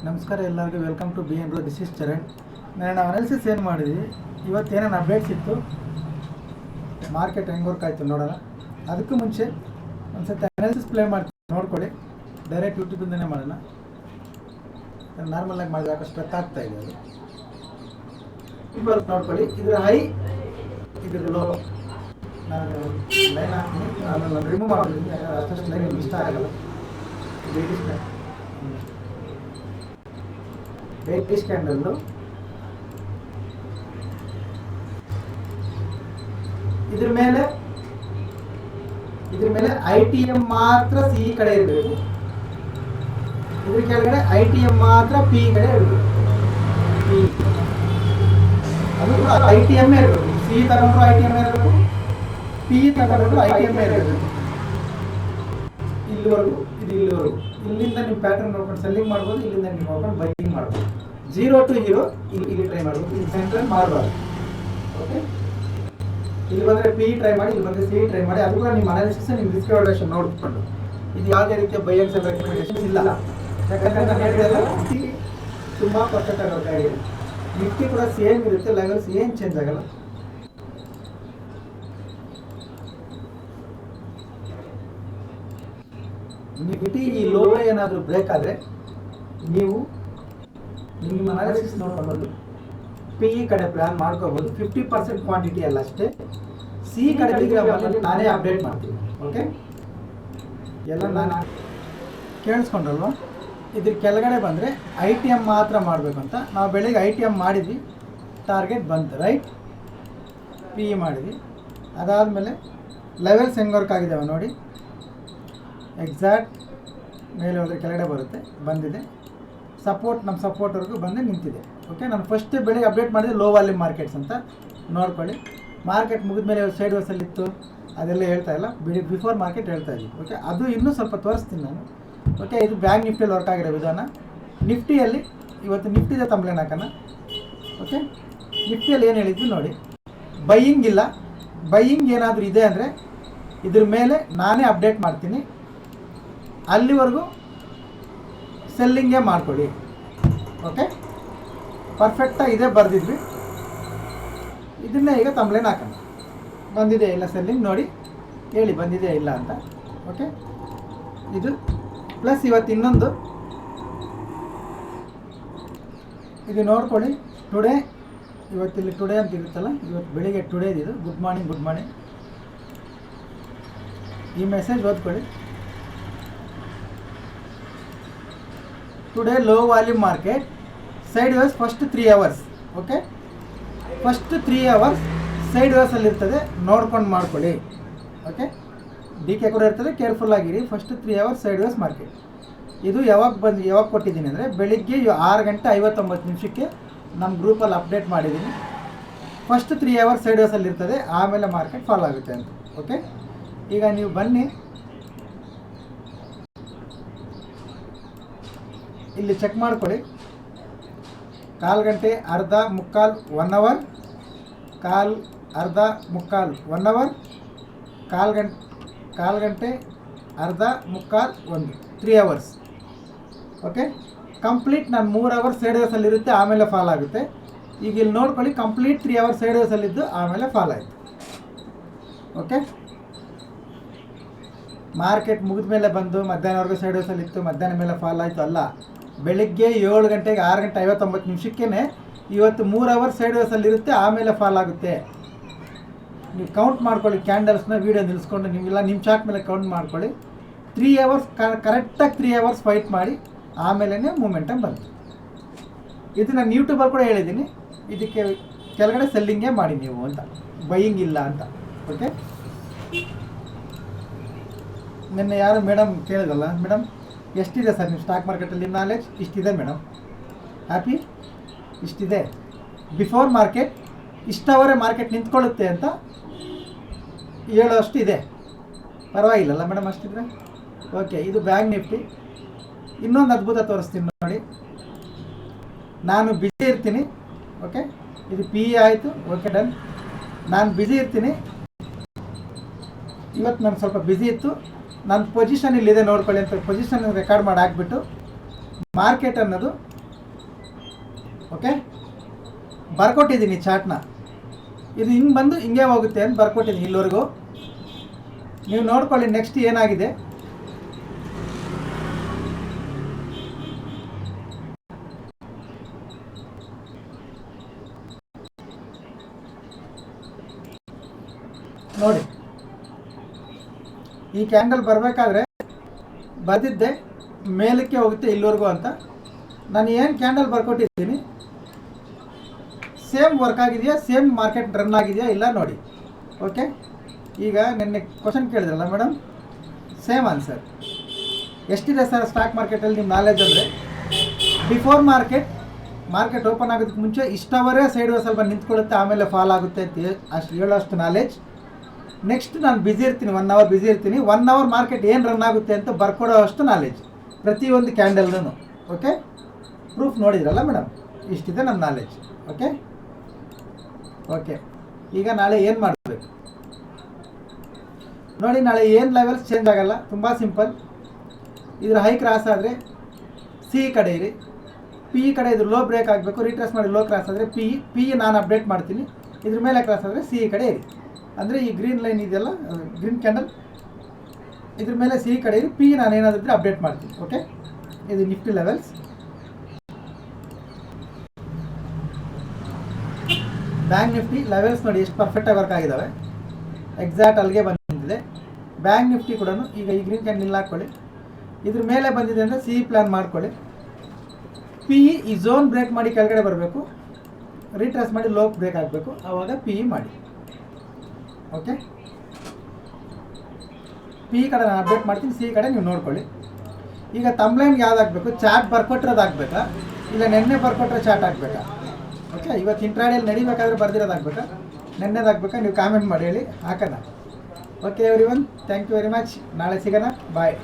ನಮಸ್ಕಾರ ಎಲ್ಲರಿಗೂ welcome to B N ರೋ. This is Charan. ನಾನು ಅನಾಲಿಸಿಸ್ ಏನು ಮಾಡಿದ್ವಿ, ಇವತ್ತೇನೇನು ಅಪ್ಡೇಟ್ಸ್ ಇತ್ತು, ಮಾರ್ಕೆಟ್ ಹೆಂಗೆ ವರ್ಕ್ ಆಯಿತು ನೋಡೋಣ. ಅದಕ್ಕೂ ಮುಂಚೆ ಒಂದು ಸತಿ ಅನಾಲಿಸಿಸ್ ಪ್ಲೇ ಮಾಡ್ತೀನಿ, ನೋಡ್ಕೊಳ್ಳಿ. ಡೈರೆಕ್ಟ್ ಯೂಟ್ಯೂಬಿಂದನೇ ಮಾಡೋಣ. ನಾರ್ಮಲಾಗಿ ಮಾಡಿದ್ರೆ ಯಾಕೆ ಸ್ಟ್ರಕ್ ಆಗ್ತಾ ಇದೆ ಅದು. ಇವಾಗ ನೋಡ್ಕೊಳ್ಳಿ, ಇದರ ಹೈ, ಇದ್ರ ಲೋ. ನಾನು ಲೈನ್ ಹಾಕ್ತೀನಿ, ನಾನು ರಿಮೂವ್ ಮಾಡ್ತೀನಿ, ಅಷ್ಟು ಲೈನ್ ಇಷ್ಟ ಆಗಲ್ಲ. ಬೇಟಿಸ್ ಕ್ಯಾಂಡಲ್ಲು ಇದ್ರ ಮೇಲೆ ITM ಮಾತ್ರ ಸಿ ಕಡೆ ಇರಬೇಕು, ಇದ್ರ ಕೆಳಗಡೆ ITM ಮಾತ್ರ ಪಿ ಕಡೆ ಇರಬೇಕು. ಅದು ಕೂಡ ITM ಇರಬೇಕು. ಸಿ ತಗೊಂಡ್ರು ITM ಇರಬೇಕು, ಪಿ ತಗೊಂಡ್ರು ITM ಇರಬೇಕು. ಇಲ್ಲಿವರೆಗೂ ಇದು ಇಲ್ಲಿವರೆಗೂ. ಇಲ್ಲಿಂದ ನೀವು ಪ್ಯಾಟರ್ನ್ ನೋಡ್ಕೊಂಡು ಸೆಲ್ಲಿಂಗ್ ಮಾಡ್ಬೋದು, ಇಲ್ಲಿಂದ ನೀವು ನೋಡ್ಕೊಂಡು ಬೈಯಿಂಗ್ ಮಾಡ್ಬೋದು. 0 to ಹೀರೋ ಇಲ್ಲಿ ಟ್ರೈ ಮಾಡ್ಬೋದು, ಇಲ್ಲಿ ಸೆಂಟ್ರಲ್ ಮಾಡಬಾರ್ದು. ಓಕೆ, ಇಲ್ಲಿ ಬಂದರೆ ಪಿ ಟ್ರೈ ಮಾಡಿ, ಇಲ್ಲಿ ಬಂದರೆ ಸಿ ಟ್ರೈ ಮಾಡಿ. ಅದು ಕೂಡ ನಿಮ್ಮ ಅನಾಲಿಸಿಸ್, ನಿಮ್ಮ ರಿಸ್ಕ್ ಎವಾಲ್ಯೂಯೇಷನ್ ನೋಡಿಕೊಂಡು. ಇದು ಯಾವುದೇ ರೀತಿಯ ಬೈ ಅಂಡ್ ಸೆಲ್ ರೆಕಮೆಂಡೇಷನ್ ಇಲ್ಲ. ಯಾಕಂದರೆ ನಾನು ಹೇಳಿದೆಲ್ಲ ತುಂಬ ಪರ್ಫೆಕ್ಟ್ ಆಗಿ ನಿಫ್ಟಿ ಕೂಡ ಸೇಮ್ ಇರುತ್ತೆ, ಲೆವೆಲ್ಸ್ ಏನು ಚೇಂಜ್ ಆಗಲ್ಲ. ನಿಫ್ಟಿ ಈ ಲೋ ಏನಾದರೂ ಬ್ರೇಕ್ ಆದರೆ ನೀವು ನಿಮ್ಮ ಅನಾಲಿಸಿಸ್ ನೋಡ್ಕೊಬೋದು, ಪಿ ಇ ಕಡೆ ಪ್ಲ್ಯಾನ್ ಮಾಡ್ಕೋಬೋದು. 50% ಕ್ವಾಂಟಿಟಿ ಅಲ್ಲ ಅಷ್ಟೇ. ಸಿ ಕಡೆ ಬಿಗ್ರಾಮಲ್ಲಿ ನಾನೇ ಅಪ್ಡೇಟ್ ಮಾಡ್ತೀನಿ. ಓಕೆ, ಎಲ್ಲ ನಾನು ಕೇಳಿಸ್ಕೊಂಡ್ರಲ್ವ. ಇದ್ರ ಕೆಳಗಡೆ ಬಂದರೆ ITM ಮಾತ್ರ ಮಾಡಬೇಕಂತ ನಾವು ಬೆಳಿಗ್ಗೆ ITM ಮಾಡಿದ್ವಿ, ಟಾರ್ಗೆಟ್ ಬಂತು, ರೈಟ್. ಪಿ ಇ ಮಾಡಿದ್ವಿ. ಅದಾದಮೇಲೆ ಲೆವೆಲ್ಸ್ ಹೆಂಗೆ ವರ್ಕ್ ಆಗಿದ್ದಾವೆ ನೋಡಿ. ಎಕ್ಸಾಕ್ಟ್ ಮೇಲೆ ಹೋದರೆ ಕೆಳಗಡೆ ಬರುತ್ತೆ, ಬಂದಿದೆ. ಸಪೋರ್ಟ್, ನಮ್ಮ ಸಪೋರ್ಟ್ವರೆಗೂ ಬಂದು ನಿಂತಿದೆ. ಓಕೆ, ನಾನು ಫಸ್ಟ್ ಬೆಳಿಗ್ಗೆ ಅಪ್ಡೇಟ್ ಮಾಡಿದೆ ಲೋ ವಾಲ್ಯೂಮ್ ಮಾರ್ಕೆಟ್ಸ್ ಅಂತ ನೋಡ್ಕೊಳ್ಳಿ. ಮಾರ್ಕೆಟ್ ಮುಗಿದ ಮೇಲೆ ಸೈಡ್ ವೇಸಲ್ಲಿತ್ತು, ಅದೆಲ್ಲ ಹೇಳ್ತಾ ಇಲ್ಲ, ಬಿಫೋರ್ ಮಾರ್ಕೆಟ್ ಹೇಳ್ತಾ ಇದ್ದೀವಿ. ಓಕೆ, ಅದು ಇನ್ನೂ ಸ್ವಲ್ಪ ತೋರಿಸ್ತೀನಿ ನಾನು. ಓಕೆ, ಇದು ಬ್ಯಾಂಕ್ ನಿಫ್ಟಿಯಲ್ಲಿ ವರ್ಕ್ ಆಗಿರೋ ವಿಧಾನ. ನಿಫ್ಟಿಯಲ್ಲಿ ಇವತ್ತು ನಿಫ್ಟಿದೆ ತಂಬ್ಲೇನ್ ಹಾಕೋಣ. ಓಕೆ, ನಿಫ್ಟಿಯಲ್ಲಿ ಏನು ಹೇಳಿದ್ವಿ ನೋಡಿ. ಬೈಯಿಂಗ್ ಇಲ್ಲ, ಬೈಯಿಂಗ್ ಏನಾದರೂ ಇದೆ ಅಂದರೆ ಇದ್ರ ಮೇಲೆ ನಾನೇ ಅಪ್ಡೇಟ್ ಮಾಡ್ತೀನಿ, ಅಲ್ಲಿವರೆಗೂ ಸೆಲ್ಲಿಂಗೇ ಮಾಡಿಕೊಡಿ. ಓಕೆ, ಪರ್ಫೆಕ್ಟಾಗಿ ಇದೇ ಬರೆದಿದ್ವಿ. ಇದನ್ನೇ ಈಗ ತಂಬ್ಲೇನ್ ಹಾಕೋಣ. ಬಂದಿದೆ ಇಲ್ಲ ಸೆಲ್ಲಿಂಗ್ ನೋಡಿ, ಹೇಳಿ ಬಂದಿದೆ ಇಲ್ಲ ಅಂತ. ಓಕೆ, ಇದು ಪ್ಲಸ್ ಇವತ್ತು ಇನ್ನೊಂದು ಇದು ನೋಡ್ಕೊಳ್ಳಿ. ಟುಡೇ, ಇವತ್ತಿಲ್ಲಿ ಟುಡೇ ಅಂತ ಇರುತ್ತಲ್ಲ, ಇವತ್ತು ಬೆಳಿಗ್ಗೆ ಟುಡೇದಿದು. Good morning, good morning. ಈ ಮೆಸೇಜ್ ಓದ್ಕೊಳ್ಳಿ. Today low volume market, sideways first 3 hours. Okay, first 3 hours ಸೈಡ್ ವೇಸಲ್ಲಿ ಇರ್ತದೆ, ನೋಡ್ಕೊಂಡು ಮಾಡ್ಕೊಳ್ಳಿ. ಓಕೆ, DK ಕೂಡ ಇರ್ತದೆ, ಕೇರ್ಫುಲ್ ಆಗಿರಿ. First 3 hours sideways market. ಇದು ಯಾವಾಗ ಕೊಟ್ಟಿದ್ದೀನಿ ಅಂದರೆ ಬೆಳಿಗ್ಗೆ 6:59 ನಮ್ಮ ಗ್ರೂಪಲ್ಲಿ ಅಪ್ಡೇಟ್ ಮಾಡಿದ್ದೀನಿ. ಫಸ್ಟ್ 3 hours ಸೈಡ್ ವೇಸಲ್ಲಿ ಇರ್ತದೆ, ಆಮೇಲೆ ಮಾರ್ಕೆಟ್ ಫಾಲ್ ಆಗುತ್ತೆ ಅಂತ. ಓಕೆ, ಈಗ ನೀವು ಬನ್ನಿ, ಇಲ್ಲಿ ಚೆಕ್ ಮಾಡ್ಕೊಳ್ಳಿ. ಕಾಲು ಗಂಟೆ, ಅರ್ಧ, ಮುಕ್ಕಾಲು, 1 hour, ಕಾಲು, ಅರ್ಧ, ಮುಕ್ಕಾಲು, 1 hour, ಕಾಲು ಗಂಟೆ, ಅರ್ಧ, ಮುಕ್ಕಾಲು, 1, 3 hours. ಓಕೆ, ಕಂಪ್ಲೀಟ್ ನಾನು 3 hours ಸೈಡ್ ವೇಸಲ್ಲಿ ಇರುತ್ತೆ, ಆಮೇಲೆ ಫಾಲ್ ಆಗುತ್ತೆ. ಈಗ ಇಲ್ಲಿ ನೋಡ್ಕೊಳ್ಳಿ, ಕಂಪ್ಲೀಟ್ 3 hours ಸೈಡ್ ವೇಸಲ್ಲಿದ್ದು ಆಮೇಲೆ ಫಾಲ್ ಆಯಿತು. ಓಕೆ, ಮಾರ್ಕೆಟ್ ಮುಗಿದ ಮೇಲೆ ಬಂದು ಮಧ್ಯಾಹ್ನವರೆಗೂ ಸೈಡ್ ವೇಸಲ್ಲಿತ್ತು, ಮಧ್ಯಾಹ್ನ ಮೇಲೆ ಫಾಲ್ ಆಯಿತು ಅಲ್ಲ. ಬೆಳಿಗ್ಗೆ 7 ಗಂಟೆಗೆ 6:59 ಇವತ್ತು 3 hours ಸೈಡ್ ವೇಸಲ್ಲಿರುತ್ತೆ, ಆಮೇಲೆ ಫಾಲ್ ಆಗುತ್ತೆ. ನೀವು ಕೌಂಟ್ ಮಾಡ್ಕೊಳ್ಳಿ ಕ್ಯಾಂಡಲ್ಸ್ನ, ವೀಡಿಯೋ ನಿಲ್ಲಿಸ್ಕೊಂಡು ನೀವೆಲ್ಲ ನಿಮ್ಮ ಚಾರ್ಟ್ ಮೇಲೆ ಕೌಂಟ್ ಮಾಡ್ಕೊಳ್ಳಿ. 3 hours ಕರೆಕ್ಟಾಗಿ 3 hours ಫೈಟ್ ಮಾಡಿ, ಆಮೇಲೆ ಮೂಮೆಂಟಮ್ ಬಂತು. ಇದು ನಾನು ಯೂಟ್ಯೂಬಲ್ಲಿ ಕೂಡ ಹೇಳಿದ್ದೀನಿ, ಇದಕ್ಕೆ ಕೆಳಗಡೆ ಸೆಲ್ಲಿಂಗೇ ಮಾಡಿ ನೀವು ಅಂತ, ಬೈಯಿಂಗ್ ಇಲ್ಲ ಅಂತ. ಓಕೆ, ನಿನ್ನೆ ಯಾರು ಮೇಡಮ್ ಕೇಳಿದಲ್ಲ, ಮೇಡಮ್ ಎಷ್ಟಿದೆ ಸರ್ ನಿಮ್ಮ ಸ್ಟಾಕ್ ಮಾರ್ಕೆಟಲ್ಲಿ ನಾಲೆಜ್? ಇಷ್ಟಿದೆ ಮೇಡಮ್. ಹ್ಯಾಪಿ? ಇಷ್ಟಿದೆ. ಬಿಫೋರ್ ಮಾರ್ಕೆಟ್ ಇಷ್ಟವರೆ ಮಾರ್ಕೆಟ್ ನಿಂತ್ಕೊಳ್ಳುತ್ತೆ ಅಂತ ಹೇಳೋಷ್ಟು ಇದೆ, ಪರವಾಗಿಲ್ಲಲ್ಲ ಮೇಡಮ್ ಅಷ್ಟಿದ್ರೆ? ಓಕೆ, ಇದು ಬ್ಯಾಂಕ್ ನಿಫ್ಟಿ. ಇನ್ನೊಂದು ಅದ್ಭುತ ತೋರಿಸ್ತೀನಿ ನೋಡಿ. ನಾನು ಬ್ಯುಸಿ ಇರ್ತೀನಿ. ಓಕೆ, ಇದು ಪಿ ಇ ಆಯಿತು. Okay, done. ನಾನು ಬ್ಯುಸಿ ಇರ್ತೀನಿ. ಇವತ್ತು ನಾನು ಸ್ವಲ್ಪ ಬ್ಯುಸಿ ಇತ್ತು, ನನ್ನ ಪೊಸಿಷನ್ ಇಲ್ಲಿದೆ ನೋಡ್ಕೊಳ್ಳಿ ಅಂತ ಪೊಸಿಷನ್ ರೆಕಾರ್ಡ್ ಮಾಡಿ ಹಾಕ್ಬಿಟ್ಟು ಮಾರ್ಕೆಟ್ ಅನ್ನೋದು ಓಕೆ, ಬರ್ಕೊಟ್ಟಿದ್ದೀನಿ ಚಾರ್ಟ್ನ. ಇದು ಹಿಂಗೆ ಬಂದು ಹಿಂಗೆ ಹೋಗುತ್ತೆ ಅಂತ ಬರ್ಕೊಟ್ಟಿದ್ದೀನಿ ಇಲ್ಲಿವರೆಗೂ. ನೀವು ನೋಡ್ಕೊಳ್ಳಿ ನೆಕ್ಸ್ಟ್ ಏನಾಗಿದೆ. ನೋಡಿ, ಈ ಕ್ಯಾಂಡಲ್ ಬರಬೇಕಾದ್ರೆ ಬರ್ದಿದ್ದೆ ಮೇಲಕ್ಕೆ ಹೋಗುತ್ತೆ ಇಲ್ಲಿವರೆಗೂ ಅಂತ. ನಾನು ಏನು ಕ್ಯಾಂಡಲ್ ಬರ್ಕೊಟ್ಟಿದ್ದೀನಿ ಸೇಮ್ ವರ್ಕ್ ಆಗಿದೆಯಾ, ಸೇಮ್ ಮಾರ್ಕೆಟ್ ರನ್ ಆಗಿದೆಯಾ ಇಲ್ಲ ನೋಡಿ. ಓಕೆ, ಈಗ ನಿನ್ನೆ ಕ್ವಶನ್ ಕೇಳಿದ್ರಲ್ಲ ಮೇಡಮ್, ಸೇಮ್ ಆನ್ಸರ್. ಎಷ್ಟಿದೆ ಸರ್ ಸ್ಟಾಕ್ ಮಾರ್ಕೆಟಲ್ಲಿ ನಿಮ್ಮ ನಾಲೆಜ್ ಅಂದರೆ, ಬಿಫೋರ್ ಮಾರ್ಕೆಟ್ ಓಪನ್ ಆಗೋದಕ್ಕೆ ಮುಂಚೆ ಇಷ್ಟವರೇ ಸೈಡ್ ವೇಸಲ್ಲಿ ಬಂದು ನಿಂತ್ಕೊಳ್ಳುತ್ತೆ, ಆಮೇಲೆ ಫಾಲ್ ಆಗುತ್ತೆ ಅಂತ ಅಷ್ಟು ಹೇಳೋಷ್ಟು ನಾಲೆಜ್. ನೆಕ್ಸ್ಟ್ ನಾನು ಬ್ಯುಸಿ ಇರ್ತೀನಿ, 1 ಅವರ್ ಬ್ಯುಸಿ ಇರ್ತೀನಿ, 1 ಅವರ್ ಮಾರ್ಕೆಟ್ ಏನು ರನ್ ಆಗುತ್ತೆ ಅಂತ ಬರ್ಕೊಡೋ ಅಷ್ಟು ನಾಲೆಜ್ ಪ್ರತಿಯೊಂದು ಕ್ಯಾಂಡಲ್ನು. ಓಕೆ, ಪ್ರೂಫ್ ನೋಡಿದ್ರಲ್ಲ ಮೇಡಮ್, ಇಷ್ಟಿದೆ ನಮ್ಮ ನಾಲೆಜ್. ಓಕೆ ಓಕೆ, ಈಗ ನಾಳೆ ಏನು ಮಾಡಬೇಕು ನೋಡಿ. ನಾಳೆ ಏನು ಲೆವೆಲ್ಸ್ ಚೇಂಜ್ ಆಗೋಲ್ಲ, ತುಂಬ ಸಿಂಪಲ್. ಇದ್ರ ಹೈ ಕ್ರಾಸ್ ಆದರೆ ಸಿ ಕಡೆ ಇರಿ, ಪಿ ಕಡೆ ಇದ್ರ ಲೋ ಬ್ರೇಕ್ ಆಗಬೇಕು, ರಿಟ್ರೇಸ್ ಮಾಡಿ ಲೋ ಕ್ರಾಸ್ ಆದರೆ ಪಿ ನಾನು ಅಪ್ಡೇಟ್ ಮಾಡ್ತೀನಿ, ಇದ್ರ ಮೇಲೆ ಕ್ರಾಸ್ ಆದರೆ ಸಿ ಕಡೆ ಇರಿ. ಅಂದರೆ ಈ ಗ್ರೀನ್ ಲೈನ್ ಇದೆಯಲ್ಲ, ಗ್ರೀನ್ ಕ್ಯಾಂಡಲ್, ಇದ್ರ ಮೇಲೆ ಸಿ ಕಡೆ ಇರಿ, ಪಿ ನಾನು ಏನಾದರೂ ಅಪ್ಡೇಟ್ ಮಾಡ್ತೀನಿ. ಓಕೆ, ಇದು Nifty levels. Bank Nifty levels ನೋಡಿ ಎಷ್ಟು ಪರ್ಫೆಕ್ಟಾಗಿ ವರ್ಕ್ ಆಗಿದ್ದಾವೆ, ಎಕ್ಸಾಕ್ಟ್ ಅಲ್ಲಿಗೆ ಬಂದಿದೆ. ಬ್ಯಾಂಕ್ ನಿಫ್ಟಿ ಕೂಡ ಈಗ ಈ ಗ್ರೀನ್ ಕ್ಯಾಂಡಲ್ ಹಾಕ್ಕೊಳ್ಳಿ, ಇದ್ರ ಮೇಲೆ ಬಂದಿದೆ ಅಂದರೆ ಸಿ ಪ್ಲ್ಯಾನ್ ಮಾಡ್ಕೊಳ್ಳಿ. ಪಿ ಈ ಝೋನ್ ಬ್ರೇಕ್ ಮಾಡಿ ಕೆಳಗಡೆ ಬರಬೇಕು, ರಿಟ್ರೇಸ್ ಮಾಡಿ ಲೋ ಬ್ರೇಕ್ ಆಗಬೇಕು, ಆವಾಗ ಪಿ ಮಾಡಿ. ಓಕೆ, ಪಿ ಕಡೆ ನಾನು ಅಪ್ಡೇಟ್ ಮಾಡ್ತೀನಿ, ಸಿ ಕಡೆ ನೀವು ನೋಡ್ಕೊಳ್ಳಿ. ಈಗ ತಮ್ಲೈನ್ಗೆ ಯಾವ್ದು ಹಾಕಬೇಕು, ಚಾರ್ಟ್ ಬರ್ಕೊಟ್ಟಿರೋದು ಹಾಕ್ಬೇಕಾ ಇಲ್ಲ ನೆನ್ನೆ ಬರ್ಕೊಟ್ರೆ ಚಾರ್ಟ್ ಹಾಕ್ಬೇಕಾ? ಓಕೆ, ಇವತ್ತು ಇಂಟ್ರಾಡೇಲಿ ನಡಿಬೇಕಾದ್ರೆ ಬರ್ದಿರೋದು ಹಾಕ್ಬೇಕಾ ನೆನ್ನೆದು ಹಾಕ್ಬೇಕಾ? ನೀವು ಕಾಮೆಂಟ್ ಮಾಡಿ ಹೇಳಿ, ಹಾಕೋಣ. Okay everyone, thank you very much. ನಾಳೆ ಸಿಗೋಣ, ಬಾಯ್.